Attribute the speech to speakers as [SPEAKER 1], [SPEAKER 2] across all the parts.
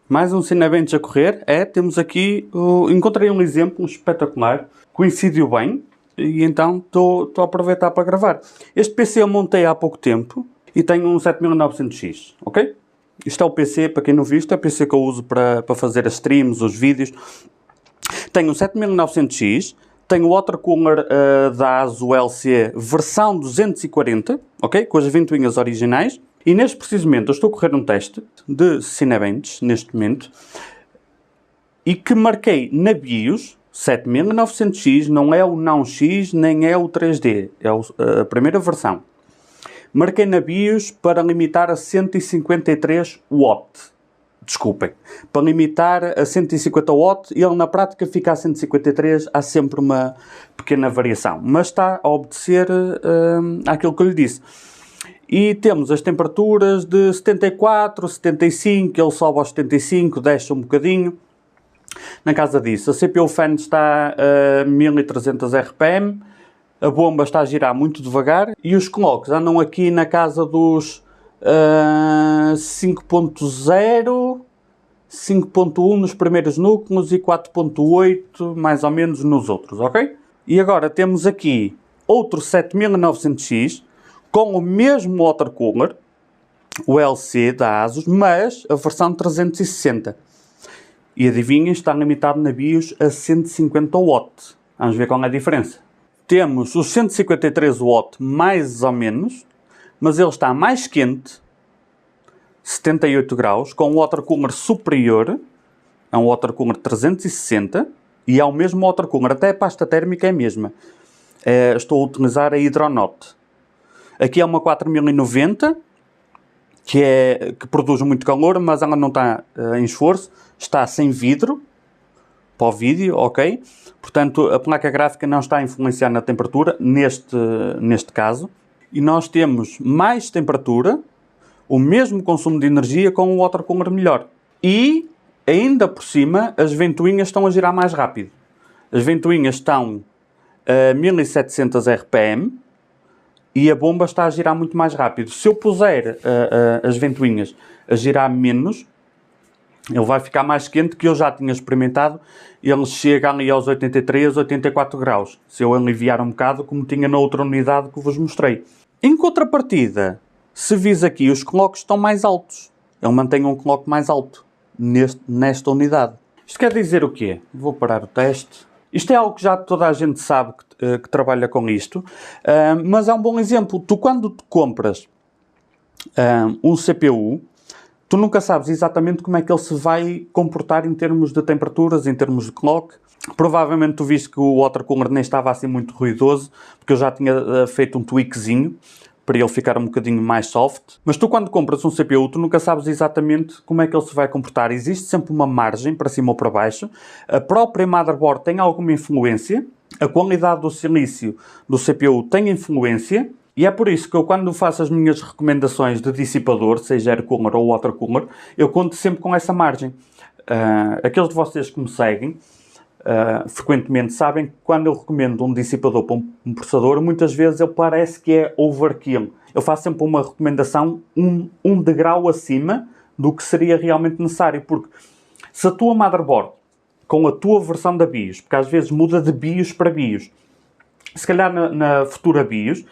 [SPEAKER 1] Mais um Cinebench a correr. Temos aqui... encontrei um exemplo espetacular. Coincidiu bem. E então estou a aproveitar para gravar. Este PC eu montei há pouco tempo. E tenho um 7900X. Ok? Isto é o PC, para quem não viu, isto é o PC que eu uso para fazer as streams, os vídeos. Tenho um 7900X. Tenho o watercooler da ASUS LC versão 240. Ok? Com as ventoinhas originais. E neste preciso momento eu estou a correr um teste de Cinebench, neste momento, e que marquei na BIOS 7900X, não é o não X, nem é o 3D, é a primeira versão. Marquei na BIOS para limitar a 153 Watt. Desculpem. Para limitar a 150 Watt, ele na prática fica a 153, há sempre uma pequena variação. Mas está a obedecer àquilo que eu lhe disse. E temos as temperaturas de 74, 75, ele sobe aos 75, desce um bocadinho. Na casa disso, a CPU fan está a 1300 RPM, a bomba está a girar muito devagar e os clocks andam aqui na casa dos 5.0, 5.1 nos primeiros núcleos e 4.8 mais ou menos nos outros, ok? E agora temos aqui outro 7900X, com o mesmo watercooler, o LC da ASUS, mas a versão 360. E adivinhem, está limitado na BIOS a 150 Watt. Vamos ver qual é a diferença. Temos os 153 Watt mais ou menos, mas ele está mais quente, 78 graus, com um watercooler superior, é um watercooler 360, e é o mesmo watercooler, até a pasta térmica é a mesma. Estou a utilizar a Hydronaut. Aqui é uma 4090, que produz muito calor, mas ela não está em esforço. Está sem vidro, para o vídeo, ok? Portanto, a placa gráfica não está a influenciar na temperatura, neste caso. E nós temos mais temperatura, o mesmo consumo de energia com um watercooler melhor. E, ainda por cima, as ventoinhas estão a girar mais rápido. As ventoinhas estão a 1700 RPM, e a bomba está a girar muito mais rápido. Se eu puser as ventoinhas a girar menos, ele vai ficar mais quente, que eu já tinha experimentado. Ele chega ali aos 83, 84 graus. Se eu aliviar um bocado, como tinha na outra unidade que vos mostrei. Em contrapartida, se vis aqui, os clocks estão mais altos. Ele mantém um clock mais alto nesta unidade. Isto quer dizer o quê? Vou parar o teste. Isto é algo que já toda a gente sabe que trabalha com isto, mas é um bom exemplo. Tu, quando te compras um CPU, tu nunca sabes exatamente como é que ele se vai comportar em termos de temperaturas, em termos de clock. Provavelmente tu viste que o watercooler nem estava assim muito ruidoso, porque eu já tinha feito um tweakzinho para ele ficar um bocadinho mais soft. Mas tu, quando compras um CPU, tu nunca sabes exatamente como é que ele se vai comportar. Existe sempre uma margem para cima ou para baixo. A própria motherboard tem alguma influência. A qualidade do silício do CPU tem influência. E é por isso que eu, quando faço as minhas recomendações de dissipador, seja air cooler ou water cooler, eu conto sempre com essa margem. Aqueles de vocês que me seguem frequentemente sabem que quando eu recomendo um dissipador para um processador, muitas vezes ele parece que é overkill. Eu faço sempre uma recomendação um degrau acima do que seria realmente necessário, porque se a tua motherboard, com a tua versão da BIOS, porque às vezes muda de BIOS para BIOS, se calhar na futura BIOS,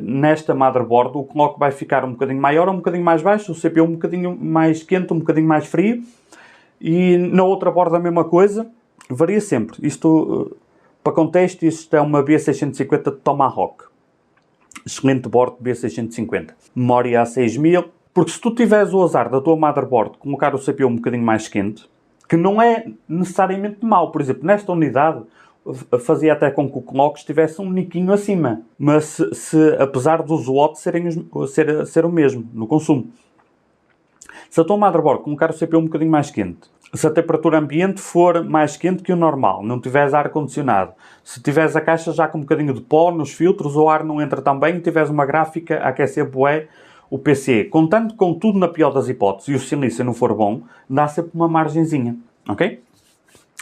[SPEAKER 1] nesta motherboard, o clock vai ficar um bocadinho maior ou um bocadinho mais baixo, o CPU um bocadinho mais quente, um bocadinho mais frio, e na outra board a mesma coisa. Varia sempre. Isto, para contexto, isto é uma B650 Tomahawk. Excelente board B650. Memória A6000. Porque se tu tiveres o azar da tua motherboard colocar o CPU um bocadinho mais quente, que não é necessariamente mau. Por exemplo, nesta unidade, fazia até com que o clock estivesse um niquinho acima. Mas apesar dos watts ser o mesmo no consumo. Se a tua motherboard colocar o CPU um bocadinho mais quente, se a temperatura ambiente for mais quente que o normal, não tiveres ar-condicionado, se tiveres a caixa já com um bocadinho de pó nos filtros, o ar não entra tão bem, e tiveres uma gráfica a aquecer bué o PC, contando com tudo na pior das hipóteses, e o silício não for bom, dá sempre uma margenzinha, ok?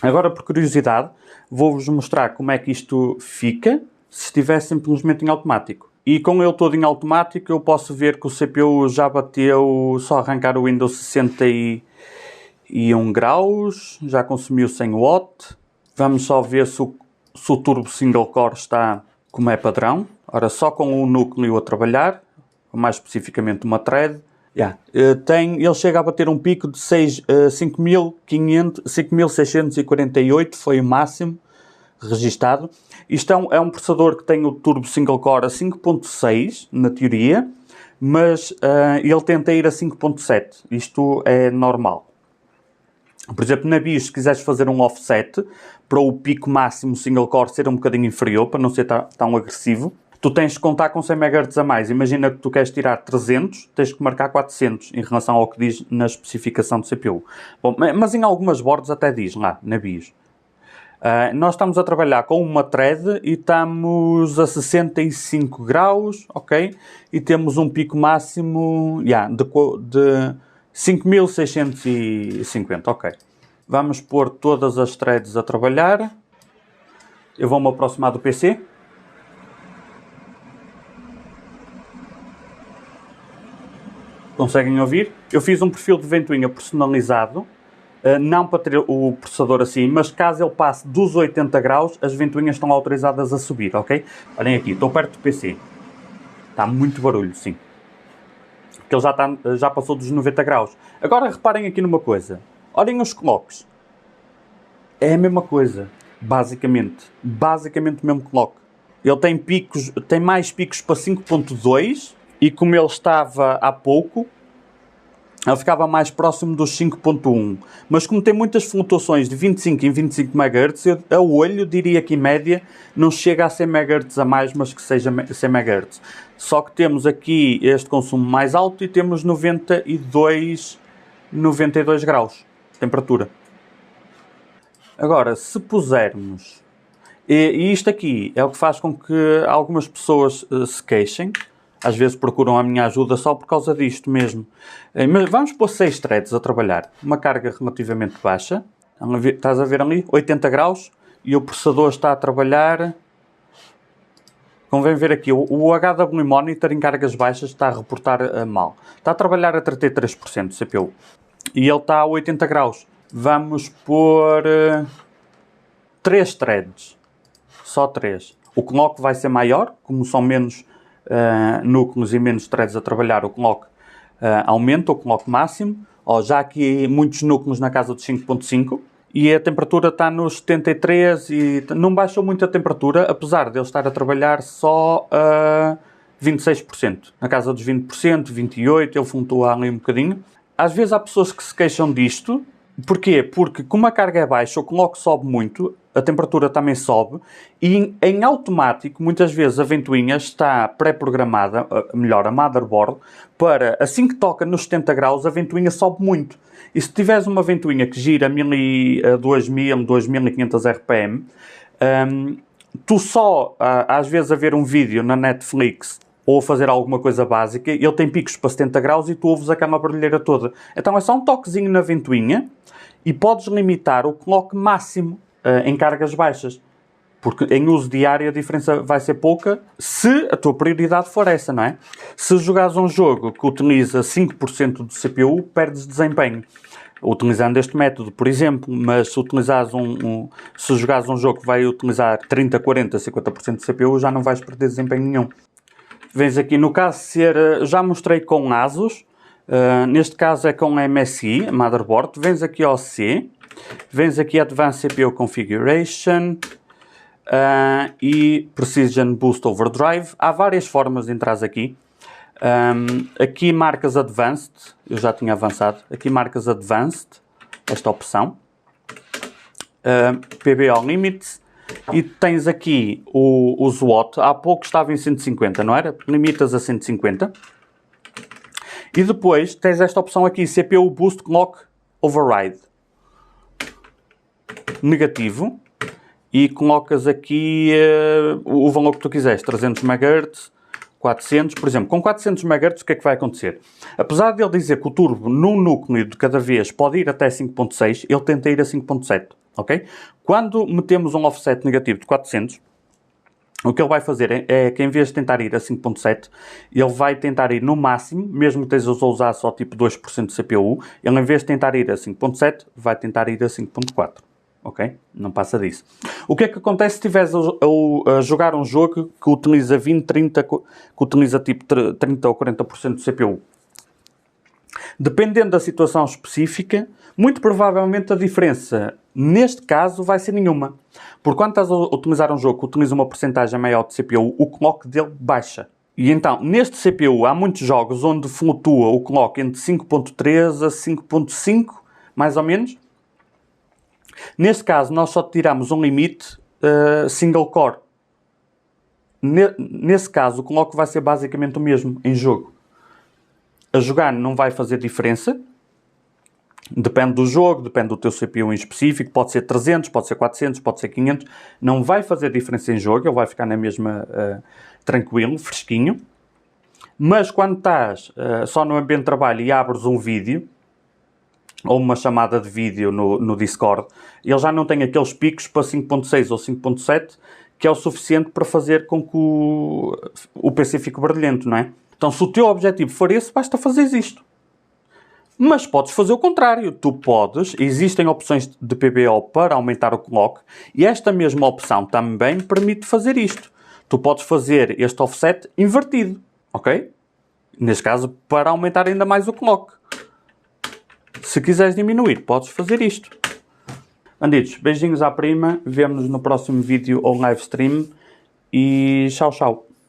[SPEAKER 1] Agora, por curiosidade, vou-vos mostrar como é que isto fica se estiver simplesmente em automático. E com ele todo em automático, eu posso ver que o CPU já bateu, só arrancar o Windows 64 1 graus, já consumiu 100 watt. Vamos só ver se o turbo single core está como é padrão. Ora, só com um núcleo a trabalhar, mais especificamente uma thread, ele chega a bater um pico de 5.648, foi o máximo registado. Isto é um processador que tem o turbo single core a 5.6, na teoria, mas ele tenta ir a 5.7. Isto é normal. Por exemplo, na BIOS, se quiseres fazer um offset para o pico máximo single core ser um bocadinho inferior, para não ser tão agressivo, tu tens de contar com 100 MHz a mais. Imagina que tu queres tirar 300, tens que marcar 400 em relação ao que diz na especificação do CPU. Bom, mas em algumas boards até diz lá, na BIOS. Nós estamos a trabalhar com uma thread e estamos a 65 graus, ok? E temos um pico máximo de 5.650, ok. Vamos pôr todas as threads a trabalhar. Eu vou-me aproximar do PC. Conseguem ouvir? Eu fiz um perfil de ventoinha personalizado, não para ter o processador assim, mas caso ele passe dos 80 graus, as ventoinhas estão autorizadas a subir, ok? Olhem aqui, estou perto do PC. Está muito barulho, sim. Porque ele já passou dos 90 graus. Agora reparem aqui numa coisa. Olhem os clocks. É a mesma coisa, basicamente. Basicamente o mesmo clock. Ele tem mais picos para 5.2 e como ele estava há pouco, ele ficava mais próximo dos 5.1. Mas como tem muitas flutuações de 25 em 25 MHz, eu, a olho diria que em média não chega a 100 MHz a mais, mas que seja 100 MHz. Só que temos aqui este consumo mais alto e temos 92 graus de temperatura. Agora, se pusermos... E isto aqui é o que faz com que algumas pessoas se queixem. Às vezes procuram a minha ajuda só por causa disto mesmo. Mas vamos pôr 6 threads a trabalhar. Uma carga relativamente baixa. Estás a ver ali? 80 graus. E o processador está a trabalhar... Convém ver aqui. O HW Monitor em cargas baixas está a reportar mal. Está a trabalhar a 33% de CPU. E ele está a 80 graus. Vamos pôr 3 threads. Só 3. O clock vai ser maior. Como são menos... núcleos e menos threads a trabalhar, o clock aumenta, o clock máximo. Já aqui muitos núcleos na casa dos 5.5 e a temperatura está nos 73 e não baixou muito a temperatura, apesar de ele estar a trabalhar só a 26%. Na casa dos 20%, 28%, ele flutua ali um bocadinho. Às vezes há pessoas que se queixam disto. Porquê? Porque como a carga é baixa, o clock sobe muito, a temperatura também sobe e em automático, muitas vezes a ventoinha está pré-programada, melhor, a motherboard, para assim que toca nos 70 graus, a ventoinha sobe muito. E se tiveres uma ventoinha que gira a 2000, 2500 RPM, tu só, às vezes, a ver um vídeo na Netflix ou a fazer alguma coisa básica, ele tem picos para 70 graus e tu ouves aquela barulheira toda. Então é só um toquezinho na ventoinha e podes limitar o clock máximo em cargas baixas. Porque em uso diário a diferença vai ser pouca se a tua prioridade for essa, não é? Se jogares um jogo que utiliza 5% do CPU, perdes desempenho. Utilizando este método, por exemplo, mas se utilizares se jogares um jogo que vai utilizar 30, 40, 50% do CPU, já não vais perder desempenho nenhum. Vens aqui, no caso de ser, já mostrei com ASUS, neste caso é com MSI, motherboard, vens aqui ao C, vens aqui Advanced CPU Configuration e Precision Boost Overdrive. Há várias formas de entrar aqui. Aqui marcas Advanced, eu já tinha avançado, aqui marcas Advanced, esta opção, PBO Limits. E tens aqui o SWOT, há pouco estava em 150, não era? Limitas a 150. E depois tens esta opção aqui, CPU Boost Clock Override. Negativo. E colocas aqui o valor que tu quiseres, 300 MHz, 400, por exemplo. Com 400 MHz o que é que vai acontecer? Apesar de ele dizer que o turbo num núcleo de cada vez pode ir até 5.6, ele tenta ir a 5.7. Okay? Quando metemos um offset negativo de 400, O que ele vai fazer é que em vez de tentar ir a 5.7, ele vai tentar ir no máximo, mesmo que estejas a usar só tipo 2% de CPU, ele em vez de tentar ir a 5.7, vai tentar ir a 5.4. Ok? Não passa disso. O que é que acontece se estiveres a jogar um jogo que utiliza 20, 30, que utiliza tipo 30 ou 40% de CPU? Dependendo da situação específica, muito provavelmente a diferença, neste caso, vai ser nenhuma. Porque quando estás a utilizar um jogo que utiliza uma porcentagem maior de CPU, o clock dele baixa. E então, neste CPU, há muitos jogos onde flutua o clock entre 5.3 a 5.5, mais ou menos. Neste caso, nós só tiramos um limite single core. Nesse caso, o clock vai ser basicamente o mesmo em jogo. A jogar não vai fazer diferença. Depende do jogo, depende do teu CPU em específico. Pode ser 300, pode ser 400, pode ser 500. Não vai fazer diferença em jogo. Ele vai ficar na mesma tranquilo, fresquinho. Mas quando estás só no ambiente de trabalho e abres um vídeo ou uma chamada de vídeo no Discord, ele já não tem aqueles picos para 5.6 ou 5.7 que é o suficiente para fazer com que o PC fique brilhante, não é? Então, se o teu objetivo for esse, basta fazeres isto. Mas podes fazer o contrário. Tu podes, existem opções de PBO para aumentar o clock e esta mesma opção também permite fazer isto. Tu podes fazer este offset invertido, ok? Neste caso, para aumentar ainda mais o clock. Se quiseres diminuir, podes fazer isto. Bandidos, beijinhos à prima. Vemo-nos no próximo vídeo ou live stream. E tchau, tchau.